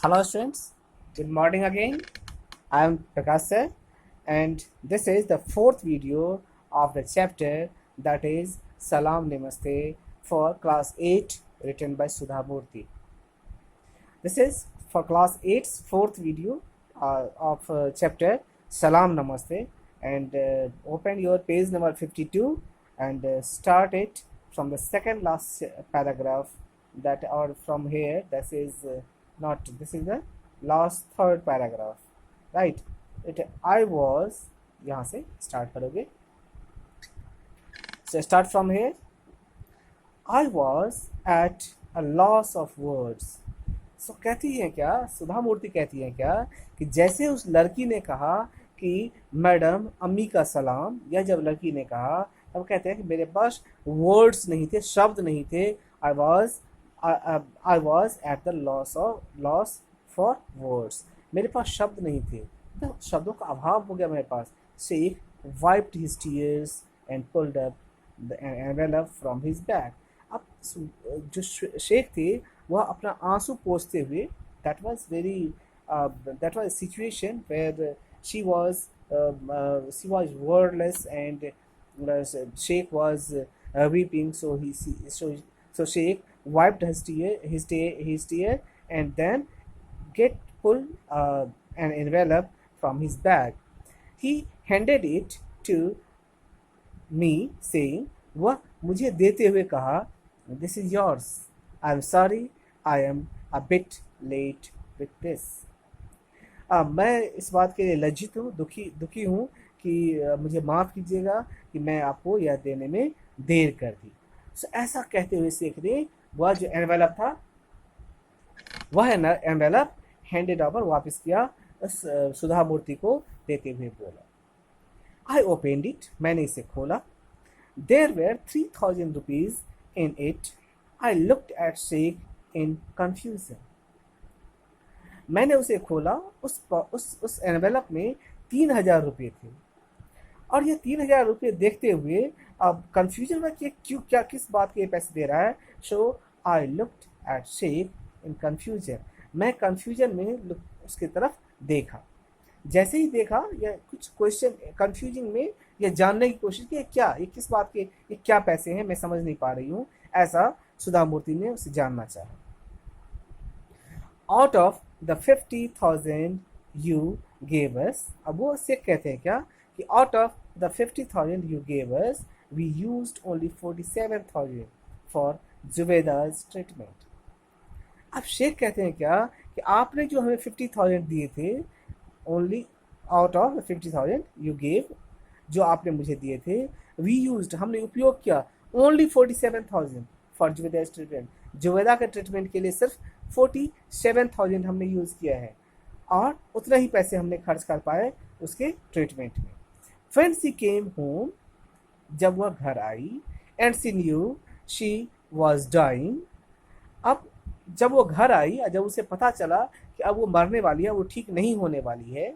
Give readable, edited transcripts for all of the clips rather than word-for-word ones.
Hello students, good morning again. I am Prakash sir, and this is the fourth video of the chapter that is Salam Namaste for class 8 written by Sudha Murthy. This is for class 8's fourth video of chapter Salam Namaste, and open your page number 52 and start it from the second last paragraph that or from here. This is not this is the last third paragraph, right? It I was यहाँ से start करोगे. So start from here. I was at a loss of words. So कहती है क्या, सुधा मूर्ति कहती है क्या कि जैसे उस लड़की ने कहा कि मैडम अम्मी का सलाम, या जब लड़की ने कहा तब कहते हैं कि मेरे पास वर्ड्स नहीं थे, शब्द नहीं थे. I was at the loss for words. मेरे पास शब्द नहीं थे, तो शब्दों का अभाव हो गया मेरे पास. Sheikh wiped his tears and pulled up the envelope from his bag. अब जो शेख थे वह अपना आंसू पोंछते हुए, that was a situation where she was wordless, and Sheikh was weeping. So Sheikh wiped his tear and then pulled an envelope from his bag. He handed it to me saying, वह मुझे देते हुए कहा, this is yours. I'm sorry, I am a bit late with this. मैं इस बात के लिए लज्जित हूँ, दुखी हूँ कि मुझे माफ़ कीजिएगा कि मैं आपको यह देने में देर कर दी. So, ऐसा कहते हुए शेख ने वह जो एनवेलप था वह एनवेलप हैंडेड ओवर वापस किया, सुधा मूर्ति को देते हुए बोला. I opened it. मैंने इसे खोला. There were 3000 rupees in it. I looked at Sheikh in confusion. मैंने उसे खोला. उस एनवेलप में 3000 रुपये थे, और ये 3000 रुपये देखते हुए अब कंफ्यूजन में कि क्यों, क्या, किस बात के पैसे दे रहा है. So I looked at Sheikh in confusion. मैं कंफ्यूजन में उसकी तरफ देखा. जैसे ही देखा, या कुछ क्वेश्चन कंफ्यूजिंग में यह जानने की कोशिश की, क्या, ये किस बात के, ये क्या पैसे हैं, मैं समझ नहीं पा रही हूँ, ऐसा सुधा मूर्ति ने उसे जानना चाहा. Out of the 50,000 you gave us. अब वो से कहते हैं क्या कि out of the 50,000 you gave us we used only 47,000 for Zubaida's treatment. अब शेख कहते हैं क्या कि आपने जो हमें 50,000 दिए थे, only out of 50,000 you gave, जो आपने मुझे दिए थे, वी यूज्ड, हमने उपयोग किया, only 47,000 for Zubaida's treatment. Zubaida के ट्रीटमेंट के लिए सिर्फ 47,000 हमने यूज़ किया है, और उतना ही पैसे हमने खर्च कर पाए उसके ट्रीटमेंट में. When she came home, जब वह घर आई, and she knew she was dying. अब जब वो घर आई, जब उसे पता चला कि अब वो मरने वाली है, वो ठीक नहीं होने वाली है,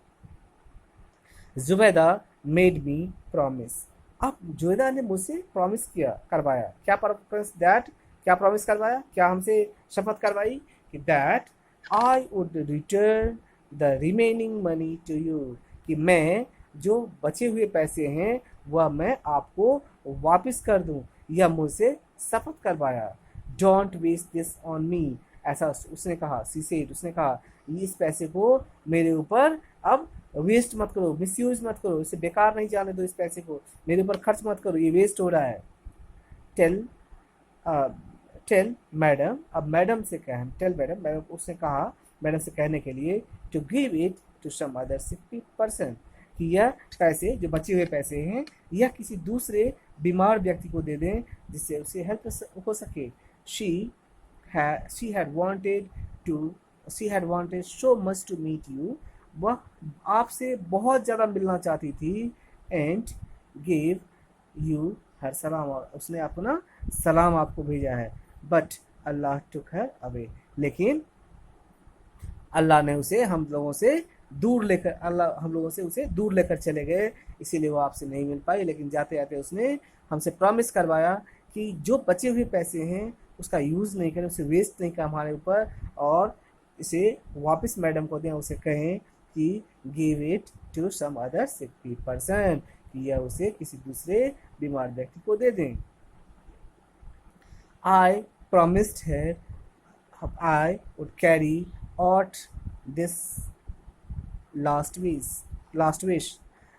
जुबैदा मेड मी प्रॉमिस. अब जुबैदा ने मुझसे प्रॉमिस करवाया. क्या प्रॉमिस करवाया, क्या हमसे शपथ करवाई कि that I would return the remaining money to you, कि मैं जो बचे हुए पैसे हैं वह मैं आपको वापस कर दूं. यह मुझसे शपथ करवाया. Don't waste this on me, ऐसा उसने कहा. उसने कहा, इस पैसे को मेरे ऊपर अब वेस्ट मत करो, मिसयूज मत करो, इसे बेकार नहीं जाने दो, इस पैसे को मेरे ऊपर खर्च मत करो, ये वेस्ट हो रहा है. Tell madam. अब मैडम से कहें, टेल मैडम, उसने कहा मैडम से कहने के लिए, to give it to some other sick person, कि यह पैसे, जो बचे हुए पैसे हैं, यह किसी दूसरे बीमार व्यक्ति को दे दें जिससे उसे हेल्प हो सके. she had wanted so much to meet you. वह आपसे बहुत ज़्यादा मिलना चाहती थी. and gave you her सलाम, और उसने अपना सलाम आपको भेजा है. but Allah took her away, लेकिन अल्लाह ने उसे हम लोगों से उसे दूर लेकर चले गए, इसीलिए वो आपसे नहीं मिल पाई. लेकिन जाते जाते उसने हमसे प्रॉमिस करवाया कि जो बचे हुए पैसे हैं उसका यूज़ नहीं करें, उसे वेस्ट नहीं करें हमारे ऊपर, और इसे वापस मैडम को दें, उसे कहें कि give it to some other sick person, कि यह उसे किसी दूसरे बीमार व्यक्ति को दे दें। I promised her I would carry out this last wish.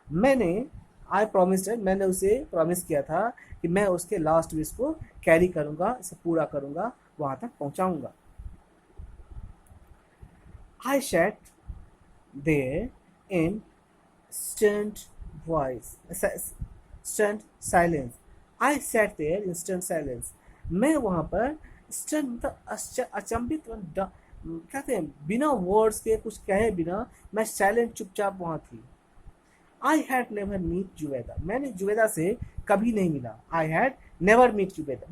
मैंने I promised her, मैंने उसे प्रॉमिस किया था कि मैं उसके लास्ट विश को कैरी करूंगा, इसे पूरा करूंगा, वहां तक पहुंचाऊंगा। I sat there in stunned voice, stunned silence. I sat there in stunned silence. मैं वहां पर stunned मतलब अचंभित, कहते हैं बिना वर्ड्स के, कुछ कहे बिना, मैं साइलेंट चुपचाप वहां थी। I had never met जुवेदा, मैंने जुवेदा से कभी नहीं मिला। I had never met जुवेदा,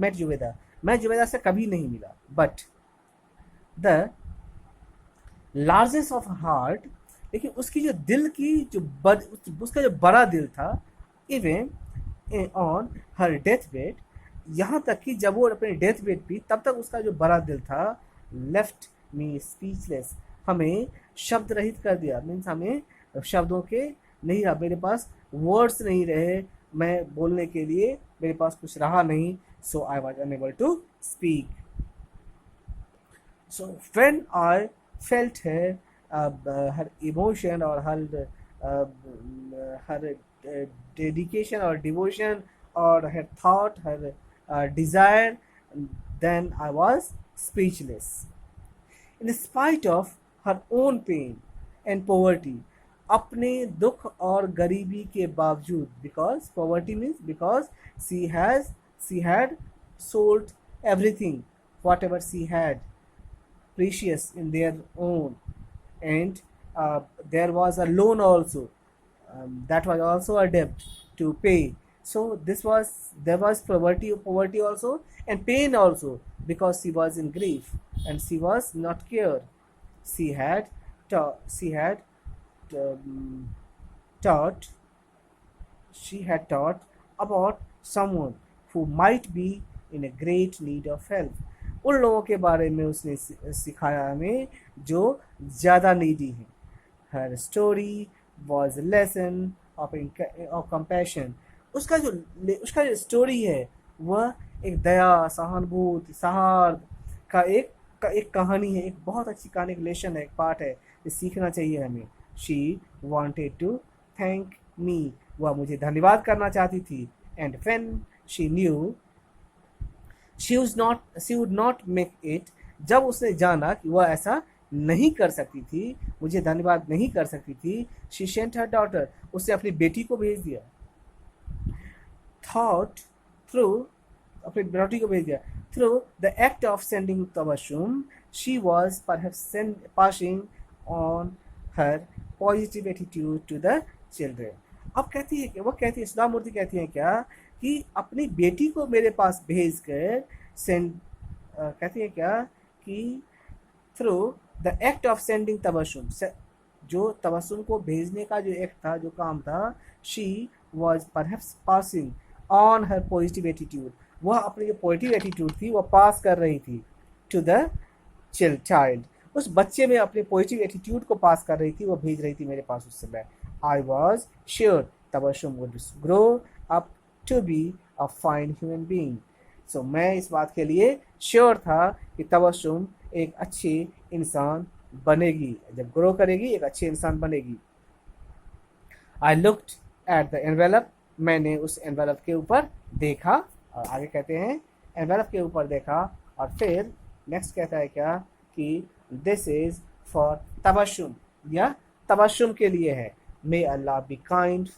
मैं जुवेदा से कभी नहीं मिला। But the largest of heart, लेकिन उसकी जो दिल की उसका जो बड़ा दिल था, even on her death bed, यहाँ तक कि जब वो अपने डेथ बेड पे, तब तक उसका जो बड़ा दिल था, लेफ्ट मी स्पीचलेस, हमें शब्द रहित कर दिया। मीन्स हमें शब्दों के नहीं रहा, मेरे पास वर्ड्स नहीं रहे, मैं बोलने के लिए मेरे पास कुछ रहा नहीं। So I was unable to speak. So when I felt her emotion or her dedication or devotion or her thought, her desire, then I was speechless. In spite of her own pain and poverty, अपने दुख और गरीबी के बावजूद, because poverty means because she had sold everything, whatever she had precious in their own, and there was a loan also, that was also a debt to pay. So there was poverty also, and pain also, because she was in grief and she was not cured. She had um, taught about someone who might be in a great need of help. उन लोगों के बारे में उसने सिखाया हमें जो ज़्यादा नीडी हैं। हर story was lesson of compassion, उसका जो स्टोरी है वह एक दया, सहानुभूति, सहार्द का एक कहानी है, एक बहुत अच्छी कहानी, एक लेसन है, एक पार्ट है, ये सीखना चाहिए हमें। She wanted to thank me, वह मुझे धन्यवाद करना चाहती थी। And when she knew she would not make it, जब उसने जाना कि वह ऐसा नहीं कर सकती थी, मुझे धन्यवाद नहीं कर सकती थी, she sent her daughter, उसने अपनी बेटी को भेज दिया। thought through अपनी बेटी को भेज दिया। through the act of sending tabassum, she was perhaps passing on her positive attitude to the children. अब कहती है कि वह कहती है, सुधा मूर्ति कहती है क्या, कि अपनी बेटी को मेरे पास भेज कर कहती है क्या कि through the act of sending Tabassum, जो तबस्सुम को भेजने का जो एक्ट था, जो काम था, she was perhaps passing on her positive attitude, वह अपनी जो पॉजिटिव एटीट्यूड थी वह पास कर रही थी टू द चाइल्ड, उस बच्चे में अपने पॉजिटिव एटीट्यूड को पास कर रही थी, वह भेज रही थी मेरे पास उस समय। I was sure Tabassum would grow up to be a fine human being. So मैं इस बात के लिए श्योर था कि तबस्सुम एक अच्छी इंसान बनेगी, जब ग्रो करेगी एक अच्छी इंसान बनेगी। I looked at the envelope, मैंने उस एनवेलप के ऊपर देखा, और आगे कहते हैं एनवेलप के ऊपर देखा, और फिर नेक्स्ट कहता है क्या कि दिस इज फॉर तबस्सुम, या तबस्सुम के लिए है। मे अल्लाह बी काइंड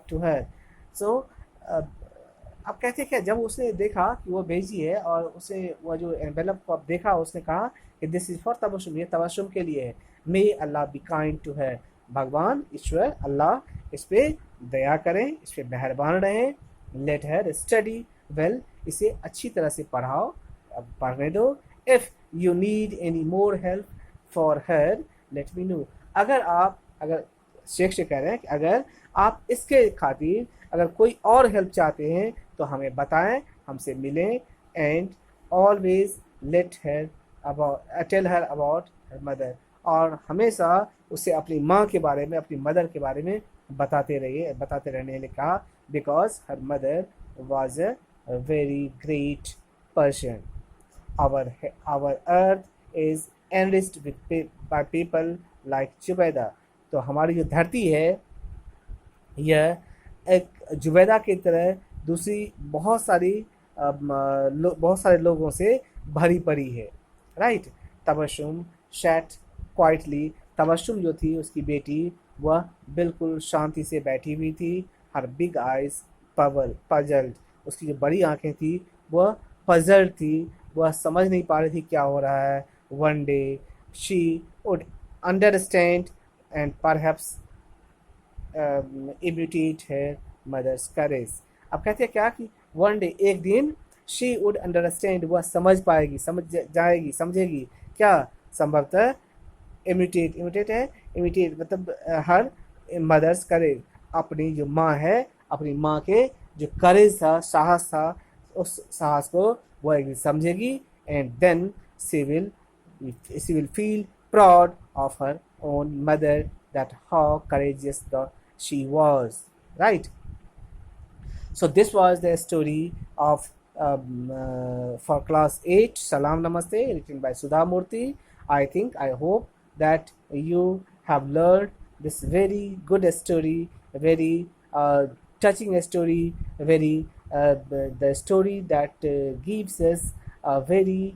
टू हर। सो अब कहते क्या, जब उसने देखा कि वो भेजी है और उसे वो जो एनवेलप को अब देखा, उसने कहा कि दिस इज फॉर तबस्सुम, ये तबस्सुम के लिए है। मे अल्लाह बी काइंड टू हर, भगवान ईश्वर अल्लाह इस पे दया करें, इस पे मेहरबान रहें। लेट हर स्टडी वेल, इसे अच्छी तरह से पढ़ाओ, अब पढ़ने दो। If you need any more help for her let me know, अगर शेख कह रहे हैं कि अगर आप इसके खातिर अगर कोई और हेल्प चाहते हैं तो हमें बताएं, हमसे मिलें। And always tell her about her mother, और हमेशा उसे अपनी माँ के बारे में, अपनी मदर के बारे में बताते रहने के लिए कहा, because her mother was a very great person. Our earth is enriched by people like Zubaida. तो हमारी जो धरती है यह एक जुबैदा की तरह दूसरी बहुत सारे लोगों से भरी पड़ी है. Right. Tabassum sat quietly. Tabassum जो थी उसकी बेटी, वह बिल्कुल शांति से बैठी हुई थी. हर बिग आइज पजल्ड. उसकी जो बड़ी आंखें थी वह पजल्ड थी, वह समझ नहीं पा रही थी क्या हो रहा है. One day she would understand and perhaps imitate her mother's courage. अब कहते हैं क्या कि वन डे, एक दिन, शी वुड अंडरस्टैंड, वह समझ पाएगी, समझ जाएगी, समझेगी क्या, संभवतः इमिटेट है, इमिटेट मतलब हर मदर्स करेज, अपनी जो माँ है, अपनी माँ के जो करेज था, साहस था, उस साहस को वह एक दिन समझेगी. And then she will feel proud of her own mother, that how courageous she was. Right. So this was the story of for class 8 Salam Namaste, written by Sudha Murthy. I hope that you have learned this very good story, a very touching story, very the story that gives us a very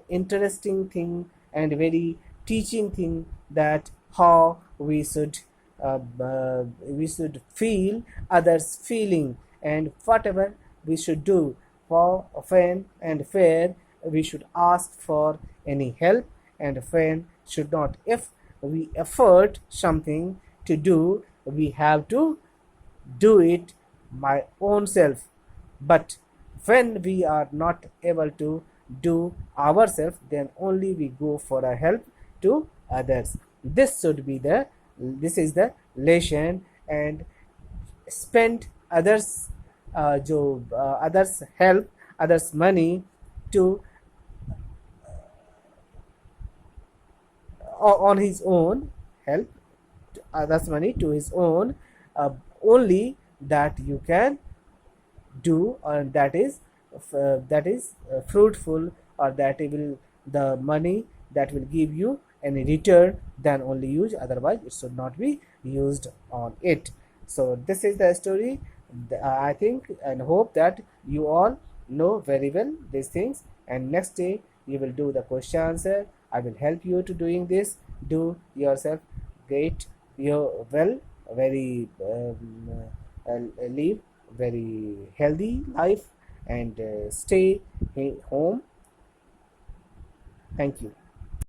interesting thing and very teaching thing, that how we should feel others feeling, and whatever we should do for when and where we should ask for any help, and when should not. If we effort something to do, we have to do it by own self. But when we are not able to do ourselves, then only we go for a help to others. This is the lesson. And spend others others help, others money to on his own, help others money to his own, only that you can do, and that is fruitful, or that will the money that will give you any return, then only use, otherwise it should not be used on it. So this is the story. I think and hope that you all know very well these things, and next day you will do the question answer. I will help you to doing this. Do yourself great, you well, very live very healthy life, and stay home. Thank you.